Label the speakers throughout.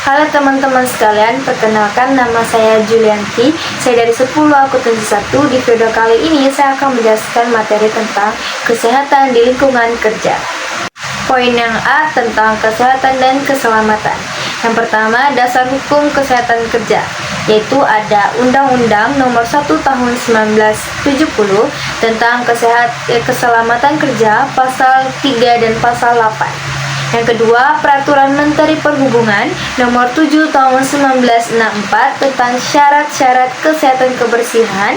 Speaker 1: Halo teman-teman sekalian, perkenalkan nama saya Julianti. Saya dari 10 akuntansi 1. Di video kali ini saya akan menjelaskan materi tentang kesehatan di lingkungan kerja. Poin yang A tentang kesehatan dan keselamatan. Yang pertama, dasar hukum kesehatan kerja, yaitu ada Undang-Undang Nomor 1 Tahun 1970 tentang keselamatan kerja, pasal 3 dan pasal 8. Yang kedua, Peraturan Menteri Perhubungan Nomor 7 Tahun 1964 tentang syarat-syarat kesehatan kebersihan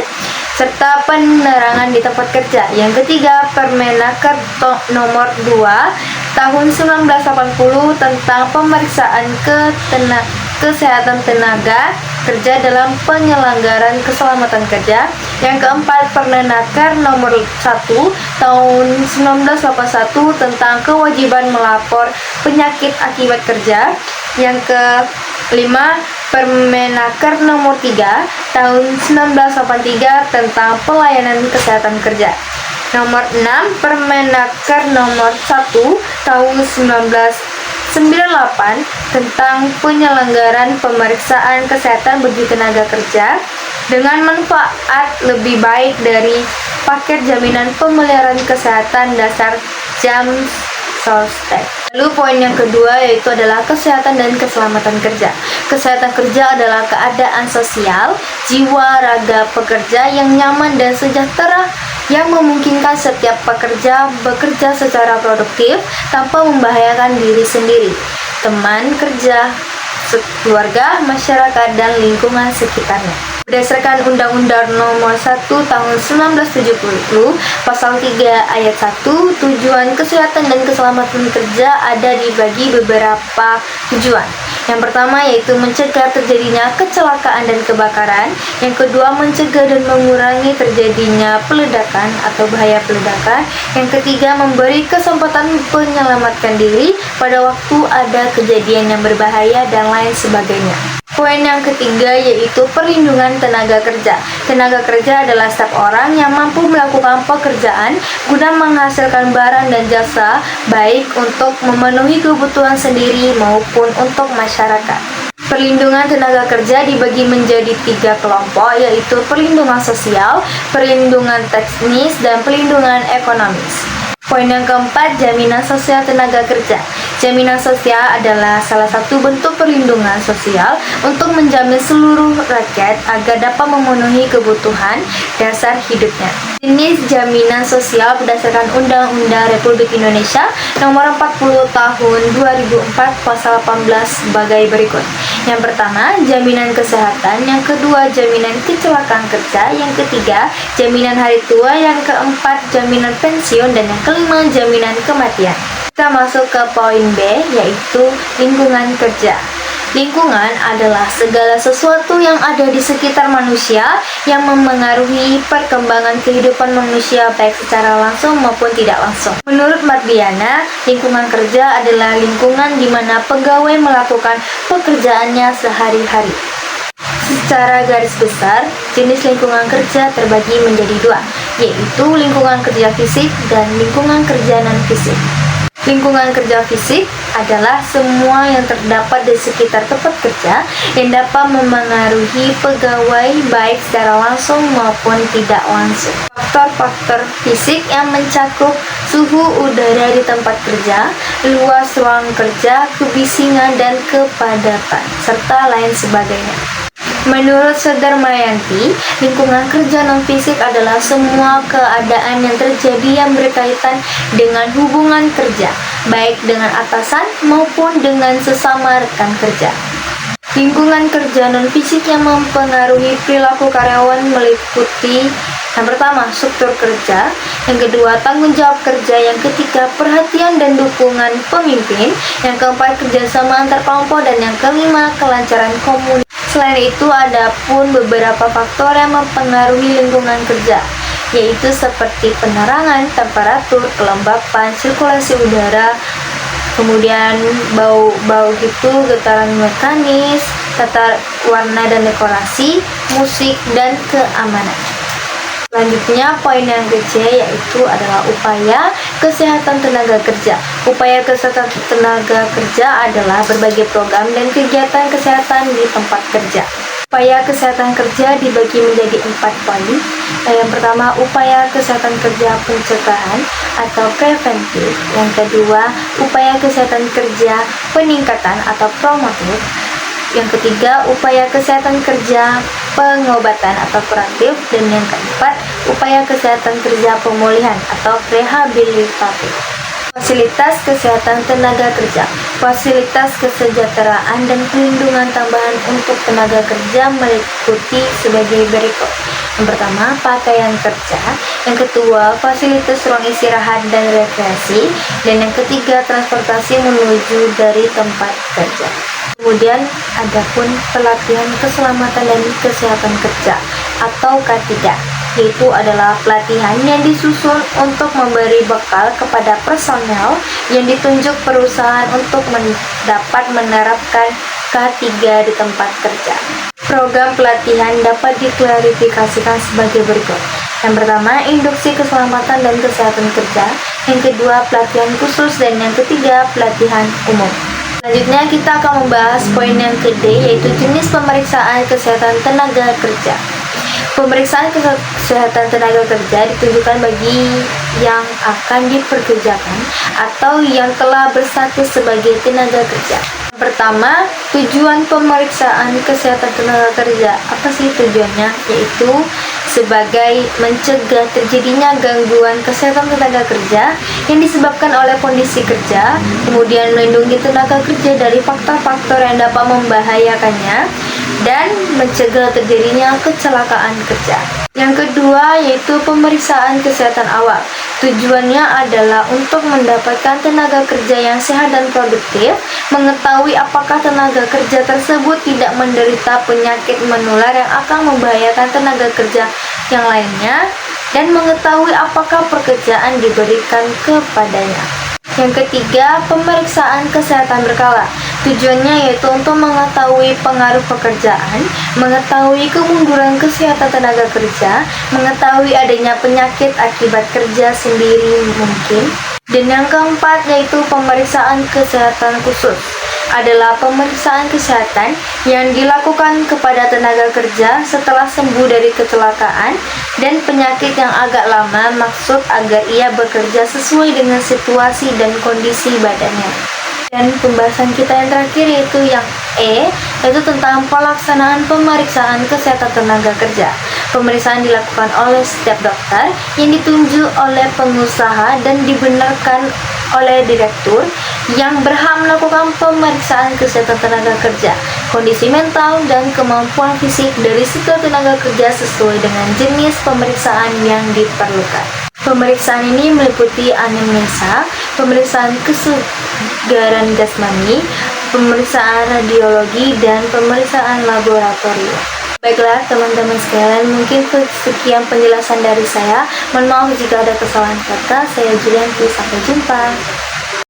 Speaker 1: serta penerangan di tempat kerja. Yang ketiga, Permenaker Nomor 2 Tahun 1980 tentang pemeriksaan kesehatan tenaga kerja dalam penyelenggaraan keselamatan kerja. Yang keempat, Permenaker Nomor 1 Tahun 1981 tentang kewajiban melapor penyakit akibat kerja. Yang kelima, Permenaker Nomor 3 Tahun 1983 tentang pelayanan kesehatan kerja. Nomor 6, Permenaker Nomor 1 Tahun 1998 tentang penyelenggaraan pemeriksaan kesehatan bagi tenaga kerja dengan manfaat lebih baik dari paket jaminan pemeliharaan kesehatan dasar JAMS Sostek. Lalu poin yang kedua yaitu adalah kesehatan dan keselamatan kerja. Kesehatan kerja adalah keadaan sosial, jiwa, raga pekerja yang nyaman dan sejahtera yang memungkinkan setiap pekerja bekerja secara produktif tanpa membahayakan diri sendiri, teman kerja, keluarga, masyarakat, dan lingkungan sekitarnya. Berdasarkan Undang-Undang Nomor 1 Tahun 1970, Pasal 3 Ayat 1, tujuan kesehatan dan keselamatan kerja ada dibagi beberapa tujuan. Yang pertama yaitu mencegah terjadinya kecelakaan dan kebakaran. Yang kedua, mencegah dan mengurangi terjadinya peledakan atau bahaya peledakan. Yang ketiga, memberi kesempatan menyelamatkan diri pada waktu ada kejadian yang berbahaya dan lain sebagainya. Poin yang ketiga yaitu perlindungan tenaga kerja. Tenaga kerja adalah setiap orang yang mampu melakukan pekerjaan guna menghasilkan barang dan jasa, baik untuk memenuhi kebutuhan sendiri maupun untuk masyarakat. Perlindungan tenaga kerja dibagi menjadi 3 kelompok, yaitu perlindungan sosial, perlindungan teknis, dan perlindungan ekonomis. Poin yang keempat, jaminan sosial tenaga kerja. Jaminan sosial adalah salah satu bentuk perlindungan sosial untuk menjamin seluruh rakyat agar dapat memenuhi kebutuhan dasar hidupnya. Jenis jaminan sosial berdasarkan Undang-Undang Republik Indonesia Nomor 40 Tahun 2004 Pasal 18 sebagai berikut. Yang pertama, jaminan kesehatan. Yang kedua, jaminan kecelakaan kerja. Yang ketiga, jaminan hari tua. Yang keempat, jaminan pensiun. Dan yang kelima, jaminan kematian. Kita masuk ke poin B, yaitu lingkungan kerja. Lingkungan adalah segala sesuatu yang ada di sekitar manusia yang memengaruhi perkembangan kehidupan manusia baik secara langsung maupun tidak langsung. Menurut Mardiana, lingkungan kerja adalah lingkungan di mana pegawai melakukan pekerjaannya sehari-hari. Secara garis besar, jenis lingkungan kerja terbagi menjadi 2, yaitu lingkungan kerja fisik dan lingkungan kerja non-fisik. Lingkungan kerja fisik adalah semua yang terdapat di sekitar tempat kerja yang dapat memengaruhi pegawai baik secara langsung maupun tidak langsung. Faktor-faktor fisik yang mencakup suhu udara di tempat kerja, luas ruang kerja, kebisingan dan kepadatan, serta lain sebagainya. Menurut Sudarmayanti, lingkungan kerja non-fisik adalah semua keadaan yang terjadi yang berkaitan dengan hubungan kerja, baik dengan atasan maupun dengan sesama rekan kerja. Lingkungan kerja non-fisik yang mempengaruhi perilaku karyawan meliputi: yang pertama, struktur kerja. Yang kedua, tanggung jawab kerja. Yang ketiga, perhatian dan dukungan pemimpin. Yang keempat, kerjasama antar kelompok. Dan yang kelima, kelancaran komunikasi. Selain itu, ada pun beberapa faktor yang mempengaruhi lingkungan kerja, yaitu seperti penerangan, temperatur, kelembapan, sirkulasi udara, kemudian bau gitu, getaran mekanis, tata warna dan dekorasi, musik, dan keamanan. Selanjutnya, poin yang ketiga yaitu adalah upaya kesehatan tenaga kerja. Upaya kesehatan tenaga kerja adalah berbagai program dan kegiatan kesehatan di tempat kerja. Upaya kesehatan kerja dibagi menjadi 4 poin. Yang pertama, upaya kesehatan kerja pencegahan atau preventif. Yang kedua, upaya kesehatan kerja peningkatan atau promotif. Yang ketiga, upaya kesehatan kerja pengobatan atau kuratif. Dan yang keempat, upaya kesehatan kerja pemulihan atau rehabilitatif. Fasilitas kesehatan tenaga kerja. Fasilitas kesejahteraan dan perlindungan tambahan untuk tenaga kerja meliputi sebagai berikut. Yang pertama, pakaian kerja. Yang kedua, fasilitas ruang istirahat dan rekreasi. Dan yang ketiga, transportasi menuju dari tempat kerja. Kemudian ada pun pelatihan keselamatan dan kesehatan kerja atau K3, yaitu adalah pelatihan yang disusun untuk memberi bekal kepada personel yang ditunjuk perusahaan untuk dapat menerapkan K3 di tempat kerja. Program pelatihan dapat diklarifikasikan sebagai berikut. Yang pertama, induksi keselamatan dan kesehatan kerja. Yang kedua, pelatihan khusus. Dan yang ketiga, pelatihan umum. Selanjutnya kita akan membahas poin yang kedua, yaitu jenis pemeriksaan kesehatan tenaga kerja. Pemeriksaan kesehatan tenaga kerja ditujukan bagi yang akan dipekerjakan atau yang telah berstatus sebagai tenaga kerja. Pertama, tujuan pemeriksaan kesehatan tenaga kerja. Apa sih tujuannya? Yaitu sebagai mencegah terjadinya gangguan kesehatan tenaga kerja yang disebabkan oleh kondisi kerja, kemudian melindungi tenaga kerja dari faktor-faktor yang dapat membahayakannya, dan mencegah terjadinya kecelakaan kerja. Yang kedua yaitu pemeriksaan kesehatan awal. Tujuannya adalah untuk mendapatkan tenaga kerja yang sehat dan produktif, mengetahui apakah tenaga kerja tersebut tidak menderita penyakit menular yang akan membahayakan tenaga kerja yang lainnya, dan mengetahui apakah pekerjaan diberikan kepadanya. Yang ketiga, pemeriksaan kesehatan berkala. Tujuannya yaitu untuk mengetahui pengaruh pekerjaan, mengetahui kemunduran kesehatan tenaga kerja, mengetahui adanya penyakit akibat kerja sendiri mungkin. Dan yang keempat yaitu pemeriksaan kesehatan khusus. Adalah pemeriksaan kesehatan yang dilakukan kepada tenaga kerja setelah sembuh dari kecelakaan dan penyakit yang agak lama, maksud agar ia bekerja sesuai dengan situasi dan kondisi badannya. Dan pembahasan kita yang terakhir yaitu yang yaitu tentang pelaksanaan pemeriksaan kesehatan tenaga kerja. Pemeriksaan dilakukan oleh setiap dokter yang ditunjuk oleh pengusaha dan dibenarkan oleh direktur yang berhak melakukan pemeriksaan kesehatan tenaga kerja, kondisi mental, dan kemampuan fisik dari setiap tenaga kerja sesuai dengan jenis pemeriksaan yang diperlukan. Pemeriksaan ini meliputi anamnesa, pemeriksaan kesegaran jasmani, pemeriksaan radiologi, dan pemeriksaan laboratorium. Baiklah teman-teman sekalian, mungkin sekian penjelasan dari saya. Mohon maaf jika ada kesalahan kata. Saya Julianti, sampai jumpa.